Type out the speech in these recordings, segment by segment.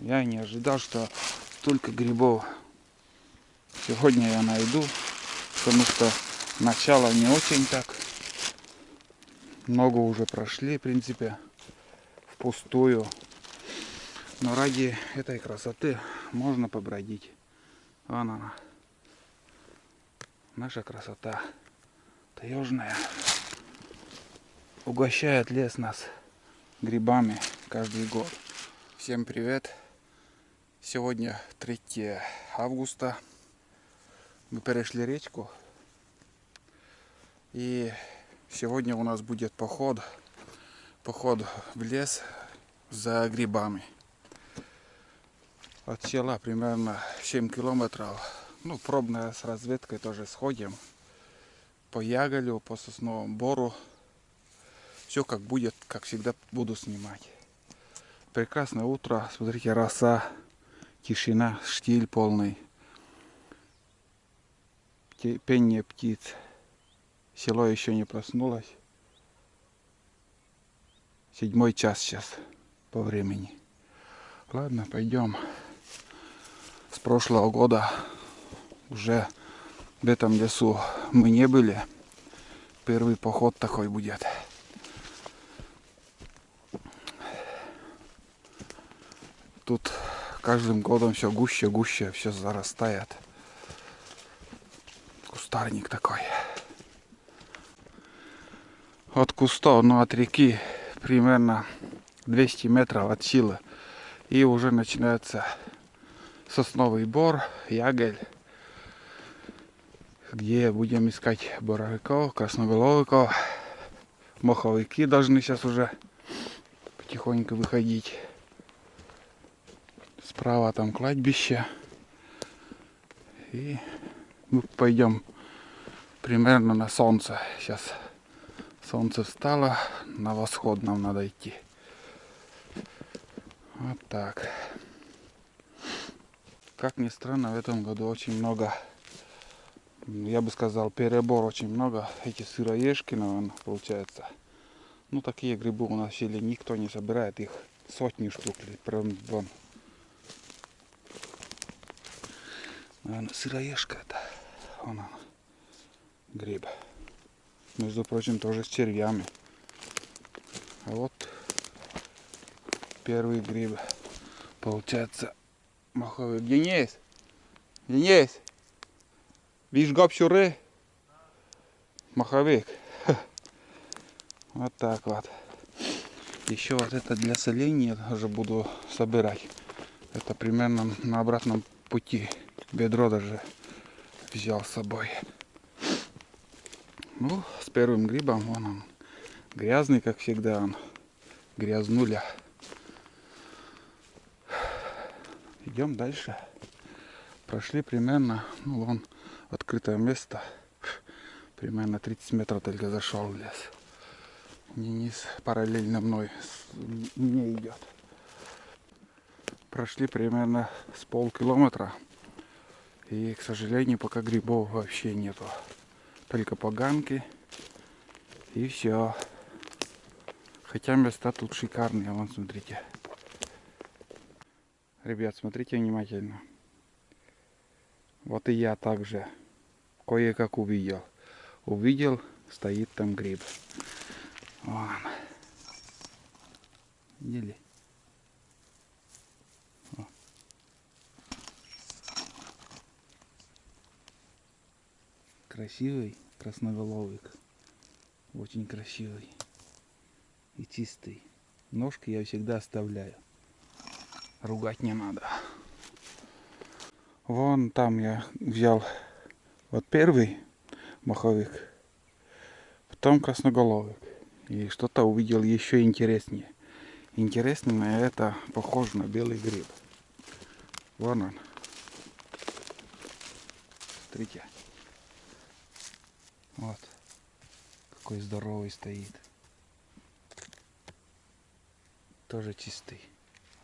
Я не ожидал, что столько грибов сегодня я найду, потому что начало не очень так. Много уже прошли, в принципе, впустую. Но ради этой красоты можно побродить. Вон она. Наша красота таежная. Угощает лес нас грибами каждый год. Всем привет! Сегодня 3 августа. Мы перешли речку. И сегодня у нас будет поход в лес за грибами. От села примерно 7 километров. Ну, пробная с разведкой тоже сходим. По Яголю, по Сосновому Бору. Все как будет, как всегда буду снимать. Прекрасное утро. Смотрите, роса, тишина, штиль полный. Пение птиц. Село еще не проснулось. 7 час сейчас по времени. Ладно, пойдем. С прошлого года уже в этом лесу мы не были. Первый поход такой будет. Тут каждым годом все гуще, все зарастает. Кустарник такой. От кустов, ну от реки примерно 200 метров от силы. И уже начинается Сосновый Бор, Яголь, где будем искать боровиков, красноголовиков. Моховики должны сейчас уже потихоньку выходить. Справа там кладбище. И мы пойдем примерно на солнце. Сейчас солнце встало, на восход нам надо идти. Вот так. Как ни странно, в этом году очень много, я бы сказал, перебор очень много. Эти сыроежки, наверное, получается. Ну, такие грибы у нас в селе никто не собирает, их сотни штук. Прям вон. Наверное, сыроежка это. Вон он, гриб. Между прочим, тоже с червями. А вот первый гриб. Получается, маховик. Денис! Денис! Видишь гопсюры? Маховик. Вот так вот. Еще вот это для соления тоже буду собирать. Это примерно на обратном пути. Ведро даже взял с собой. Ну, с первым грибом, вон он. Грязный, как всегда, он. Грязнуля. Идем дальше. Прошли примерно, ну, вон, открытое место. Примерно 30 метров только зашел в лес. Денис параллельно мне идет. Прошли примерно с полкилометра. И, к сожалению, пока грибов вообще нету. Только поганки. И все. Хотя места тут шикарные. Вон, смотрите. Ребят, смотрите внимательно. Вот и я также кое-как увидел. Увидел, стоит там гриб. Вон. Видели? О. Красивый красноголовик. Очень красивый. И чистый. Ножки я всегда оставляю. Ругать не надо. Вон там я взял вот первый маховик. Потом красноголовик. И что-то увидел еще интереснее. Интереснее, это похоже на белый гриб. Вон он. Смотрите. Вот. Какой здоровый стоит. Тоже чистый.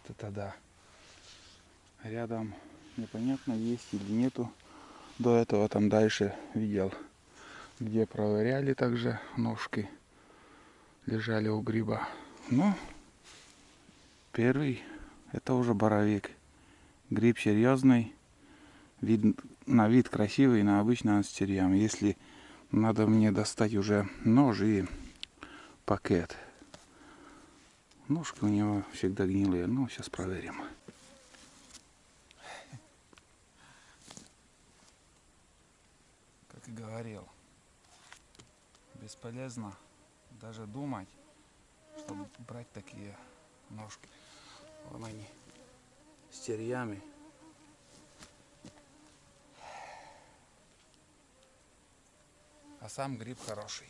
Вот это да. Рядом непонятно, есть или нету. До этого там дальше видел, где проверяли также ножки. Лежали у гриба. Но первый Это уже боровик. Гриб серьезный. На вид красивый, но обычно он с червями. Если надо мне достать уже нож и пакет. Ножки у него всегда гнилые. Ну, сейчас проверим. Как и говорил, бесполезно даже думать, чтобы брать такие ножки. Вон они, с червями. А сам гриб хороший.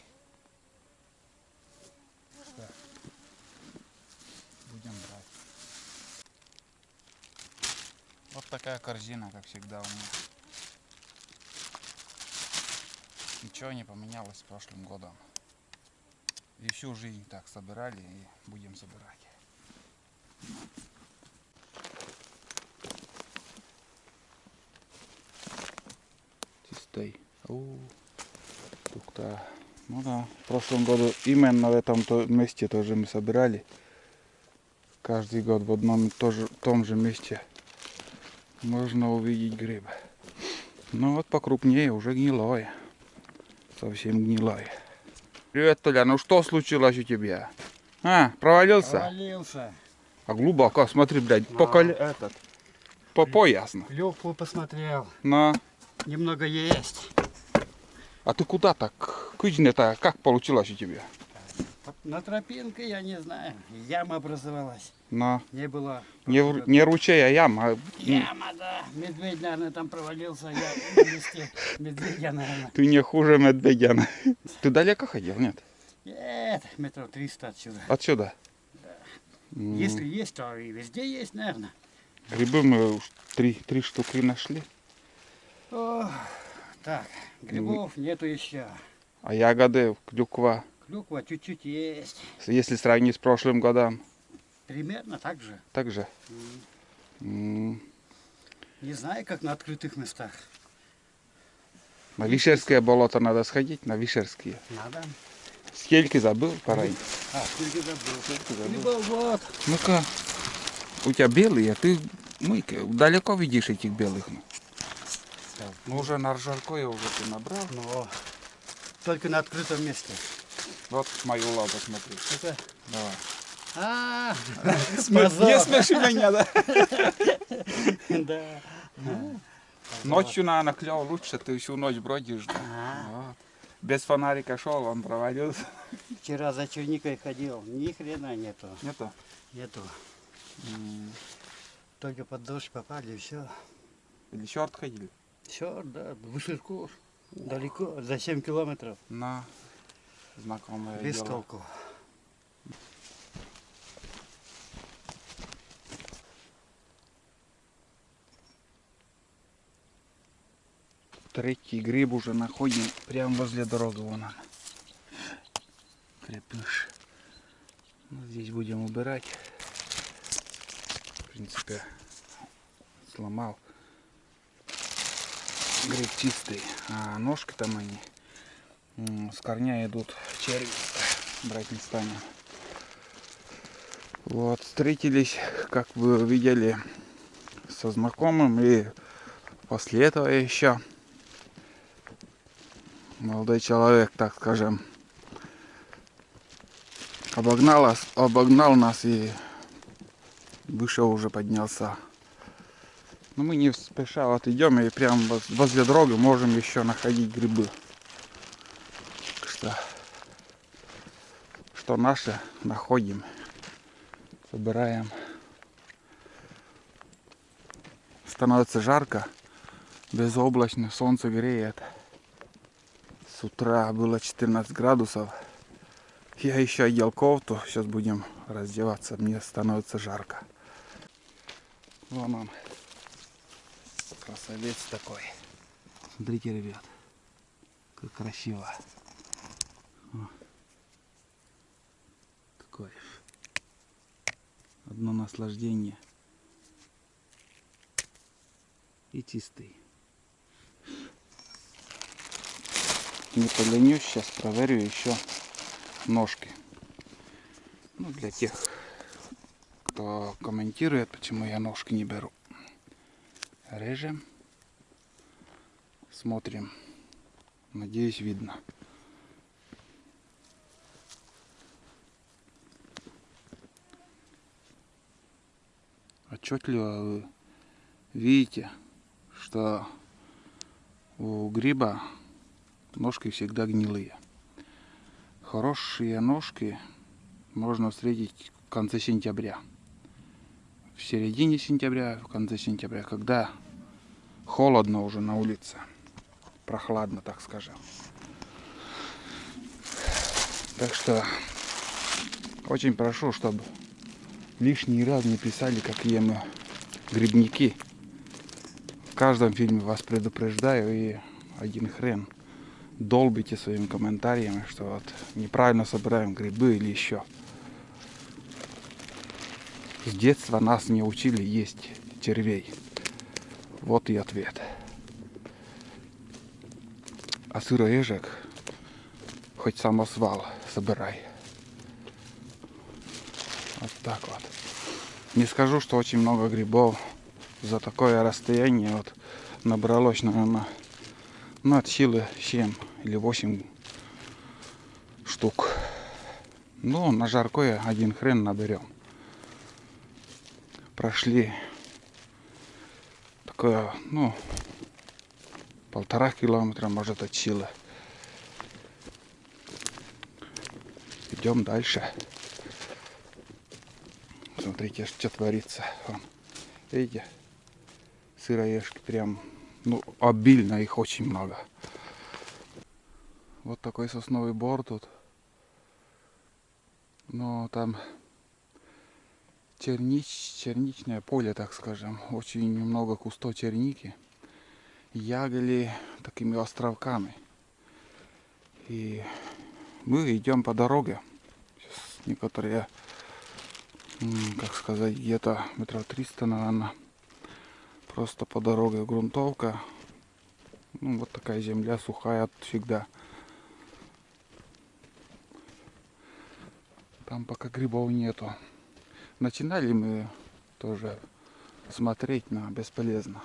Что? Будем брать. Вот такая корзина, как всегда у меня. Ничего не поменялось с прошлым годом. И всю жизнь так собирали и будем собирать. Чистый. Тук-то. Ну да, в прошлом году именно в этом месте тоже мы собирали. Каждый год в одном и том же месте можно увидеть гриб. Ну вот покрупнее, уже гнилое. Совсем гнилое. Привет, Толя, ну что случилось у тебя? А, провалился? Провалился. А глубоко, смотри, блядь, по поясно. Клёвку посмотрел. На. Немного есть. А ты куда так? Кузня-то как получилось у тебя? На тропинке, я не знаю, яма образовалась. На. Не было. Не ручей, а яма. Яма, да. Медведь, наверное, там провалился. Я на месте медведя, наверное. Ты не хуже медведя. Ты далеко ходил, нет? Нет, метров 300 отсюда. Отсюда? Если есть, то и везде есть, наверное. Грибы мы уж три штуки нашли. О, так, грибов нету еще. А ягоды, клюква, Клюква чуть-чуть есть. если сравнить с прошлым годом, Примерно так же. так же. Не знаю, как на открытых местах. На Вишерское болото надо сходить, на Вишерские. Надо. Скельки забыл, пора. Сколько забыл. Грибов вот. Ну-ка, у тебя белые, а ты далеко видишь этих белых. Ну уже на Ржанкое уже ты набрал. Но только на открытом месте. Вот мою лапу смотри. Это... Давай. Не смеши меня, да? Да. Ночью на клёв лучше, ты всю ночь бродишь. Да? Вот. Без фонарика шел, он провалился. Вчера за черникой ходил, ни хрена нету. Нету? Нету. Только под дождь попали и все. Или черт ходили? Все, да, высоко, далеко, за 7 километров. На, знакомое Без дело. толку. Третий гриб уже находим прямо возле дороги. Вон он. Крепыш. Ну, здесь будем убирать. В принципе, сломал. Гриб чистый. А ножки там они с корня идут черви. Брать не станем. Вот, встретились, как вы видели, со знакомым. И после этого еще молодой человек, так скажем, обогнал нас и выше уже поднялся. Но мы не спеша вот идем и прямо возле дороги можем еще находить грибы. Так что наши находим, собираем. Становится жарко, безоблачно, солнце греет. С утра было 14 градусов. Я еще одел кофту, сейчас будем раздеваться, мне становится жарко. Вон он, красавец такой. Смотрите, ребят, как красиво. Такой. Одно наслаждение. И чистый. Не поленюсь, сейчас проверю еще ножки. Ну, для тех, кто комментирует, почему я ножки не беру. Режем. Смотрим. Надеюсь, видно. Отчетливо вы видите, что у гриба ножки всегда гнилые. Хорошие ножки можно встретить в конце сентября. В середине сентября, в конце сентября, когда холодно уже на улице. Прохладно, так скажем. Так что очень прошу, чтобы лишний раз не писали, какие мы грибники. В каждом фильме вас предупреждаю, и один хрен долбите своими комментариями, что вот неправильно собираем грибы или еще. С детства нас не учили есть червей. Вот и ответ. А сыроежек хоть самосвал собирай. Вот так вот. Не скажу, что очень много грибов. За такое расстояние вот набралось, наверное, от силы 7 или 8 штук. Ну, на жаркое один хрен наберем. Прошли такое, 1,5 километра, может, от силы. Идем дальше. Смотрите, что творится. Вон. Видите? Сыроежки прям, обильно, их очень много. Вот такой сосновый бор тут. Но там черничное поле, так скажем. Очень много кустов черники. Яголи такими островками. И мы идем по дороге. Сейчас некоторые, как сказать, где-то метров 300, наверное. Просто по дороге грунтовка. Вот такая земля сухая всегда. Там пока грибов нету. Начинали мы тоже смотреть, но бесполезно.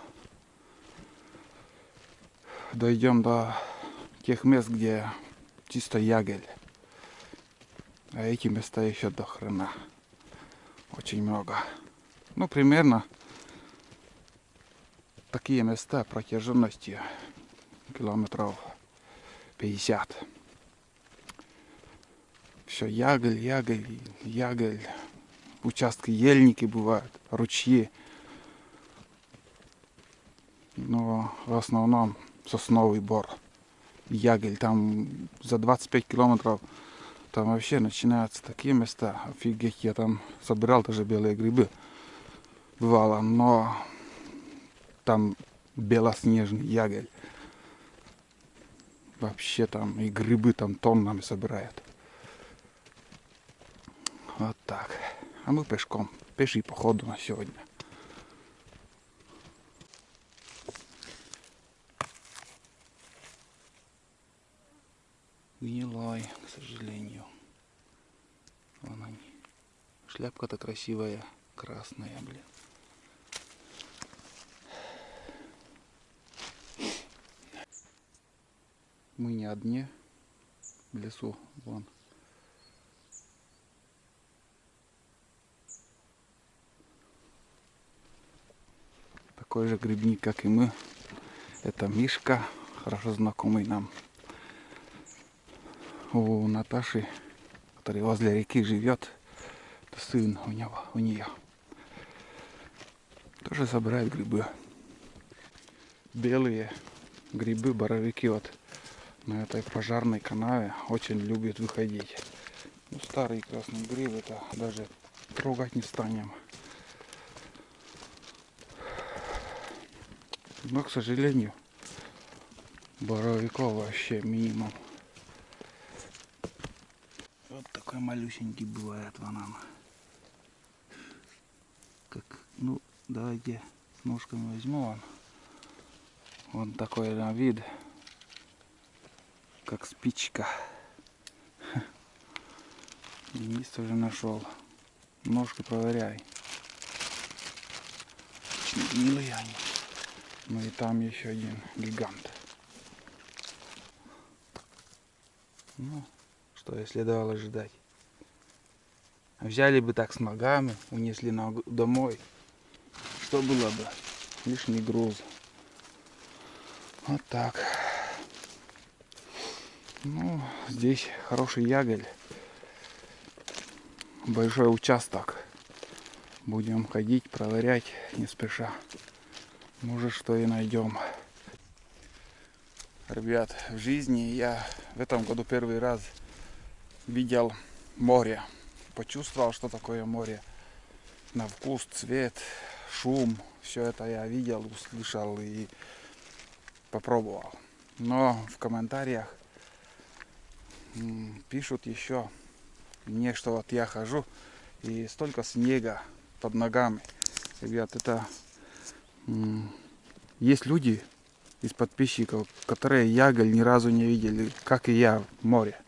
Дойдем до тех мест, где чисто ягель. А эти места еще до хрена. Очень много. Примерно такие места протяженностью километров 50. Все ягель. Участки ельники бывают, ручьи. Но в основном сосновый бор. Ягель. Там за 25 километров там вообще начинаются такие места. Офигеть, я там собирал даже белые грибы. Бывало, но там белоснежный ягель. Вообще там и грибы там тоннами собирают. Вот так. А мы пешком. Пеший походу на сегодня. Гнилой, к сожалению. Вон они. Шляпка-то красивая, красная, блин. Мы не одни в лесу, вон. Такой же грибник, как и мы. Это Мишка, хорошо знакомый нам. У Наташи, который возле реки живет, сын у нее. Тоже собирает грибы. Белые грибы, боровики вот на этой пожарной канаве очень любят выходить. Старый красный гриб, это даже трогать не станем. Но, к сожалению, боровиков вообще минимум. Вот такой малюсенький бывает банан. Как, давайте с ножками возьму он. Вон такой на вид, как спичка. Денис тоже нашел. Ножку проверяй. Милые они. Ну и там еще один гигант. Ну, что и следовало ожидать. Взяли бы так с ногами, унесли домой. Что было бы? Лишний груз. Вот так. Ну, здесь хороший ягель. Большой участок. Будем ходить, проверять не спеша. Может, что и найдем. Ребят, в жизни я в этом году первый раз видел море. Почувствовал, что такое море. На вкус, цвет, шум. Все это я видел, услышал и попробовал. Но в комментариях пишут еще мне, что вот я хожу и столько снега под ногами. Ребят, это есть люди из подписчиков, которые ягель ни разу не видели, как и я, в море.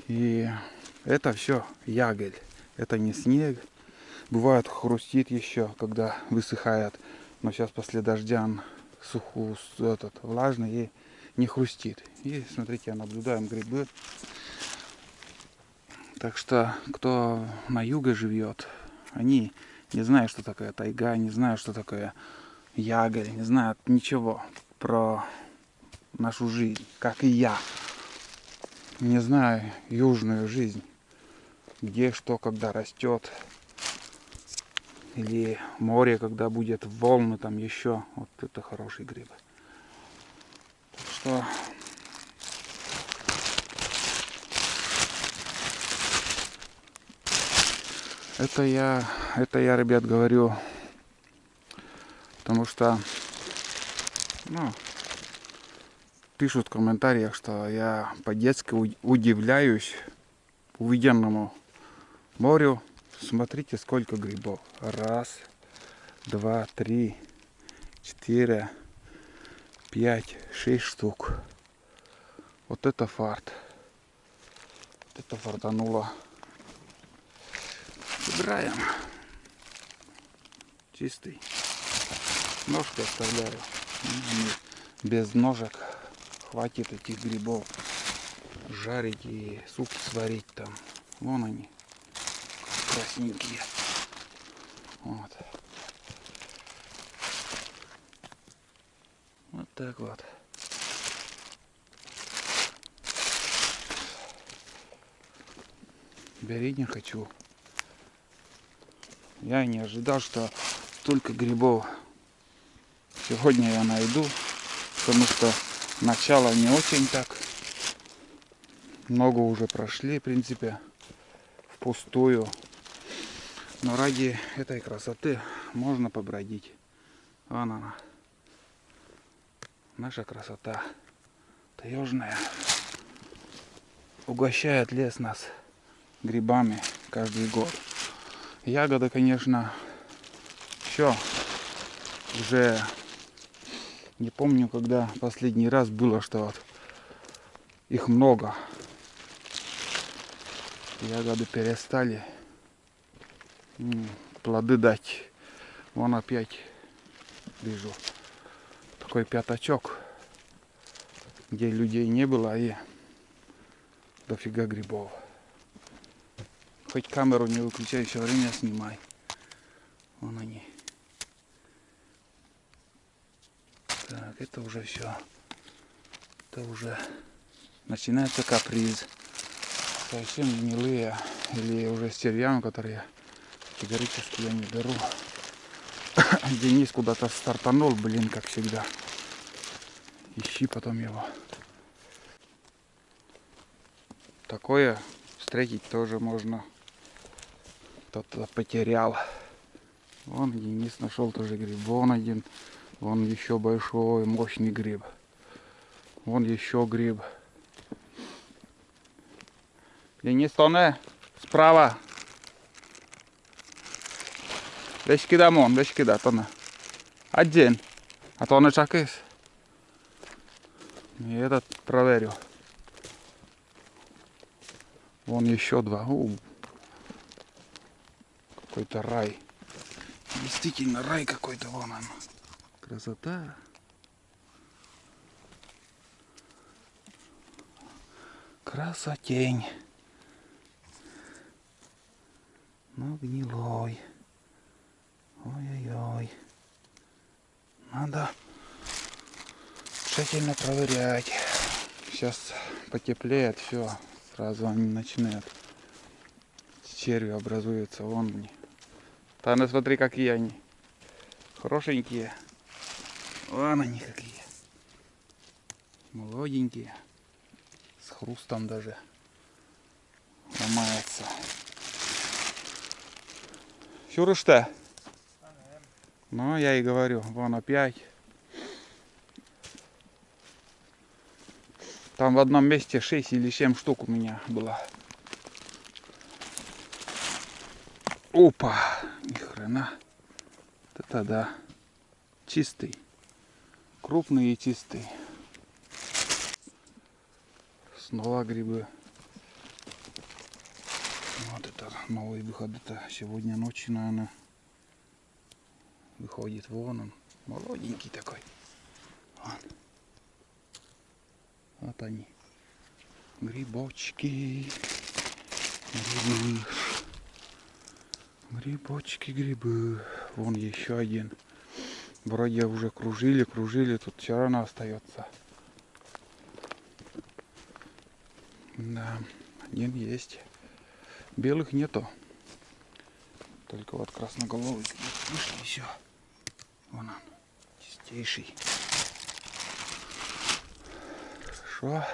И это все ягель. Это не снег. Бывает хрустит еще, когда высыхает. Но сейчас после дождя он влажный и не хрустит. И смотрите, наблюдаем грибы. Так что, кто на юге живет, они не знают, что такое тайга, не знают, что такое ягель, не знают ничего про нашу жизнь, как и я. Не знаю южную жизнь, где что, когда растет. Или море, когда будет волны, там еще. Вот это хороший гриб. Так что это я, ребят, говорю, потому что, пишут в комментариях, что я по-детски удивляюсь увиденному морю. Смотрите, сколько грибов. 1, 2, 3, 4, 5, 6 штук. Вот это фарт. Вот это фартануло. Собираем. Чистый. Ножку оставляю. Без ножек хватит этих грибов. Жарить и суп сварить там. Вон они. Красненькие. Вот. Вот так вот. Бери не хочу. Я не ожидал, что столько грибов сегодня я найду, потому что начало не очень так. Много уже прошли, в принципе, впустую. Но ради этой красоты можно побродить. Вон она. Наша красота таежная. Угощает лес нас грибами каждый год. Ягоды, конечно, все. Уже не помню, когда последний раз было, что вот их много. Ягоды перестали плоды дать. Вон опять вижу такой пятачок, где людей не было, и дофига грибов. Хоть камеру не выключай, все время снимай. Вон они. Так, это уже все. Это уже начинается каприз. Совсем гнилые или уже стервян, которые категорически я не беру. Денис куда-то стартанул, блин, как всегда. Ищи потом его. Такое встретить тоже можно. Кто-то потерял. Вон Денис нашел тоже гриб. Вон один. Вон еще большой, мощный гриб. Вон еще гриб. Денис, тоне справа. Вешки дамон, вешки да, тоне. Один. А тоне чакис. И этот проверю. Вон еще 2. Какой-то рай. Действительно рай какой-то, вон он. Красота. Красотень. Но гнилой. Ой-ой-ой. Надо тщательно проверять. Сейчас потеплеет, все, сразу они начинают. Черви образуются, вон они. Да, ну смотри, какие они. Хорошенькие. Вон они какие. Молоденькие. С хрустом даже. Ломается. Чурыш-то? Ну, я и говорю, вон опять. Там в одном месте 6 или 7 штук у меня было. Опа! Ни хрена. Это да. Чистый. Крупный и чистый. Снова грибы. Вот это новый выход. Это сегодня ночью, наверное, выходит. Вон он. Молоденький такой. Вон. Вот они. Грибочки. Грибы. Грибочки, грибы. Вон еще один. Вроде уже кружили. Тут все равно остается. Да, один есть. Белых нету. Только вот красноголовый вышли еще. Вон он. Чистейший. Хорошо.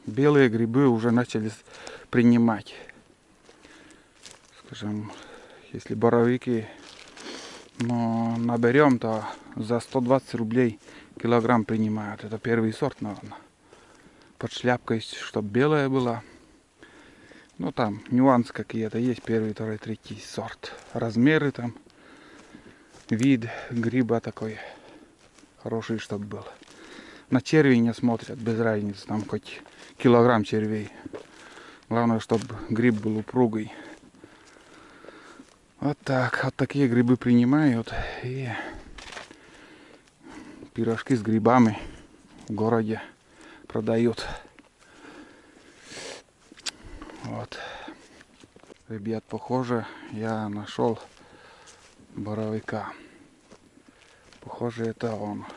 Белые грибы уже начали принимать. Скажем, если боровики, но наберем, то за 120 рублей килограмм принимают. Это первый сорт, наверное. Под шляпкой, чтобы белая была. Ну там нюансы какие-то есть. Первый, второй, третий сорт. Размеры там. Вид гриба такой хороший, чтобы был. На червей не смотрят, без разницы. Там хоть килограмм червей. Главное, чтобы гриб был упругий. Вот так. Вот такие грибы принимают. И пирожки с грибами в городе продают. Вот. Ребят, похоже, я нашел боровика. Похоже, это он.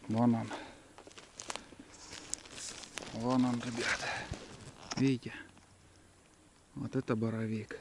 Вон он. Вон он, ребят. Видите? Вот это боровик.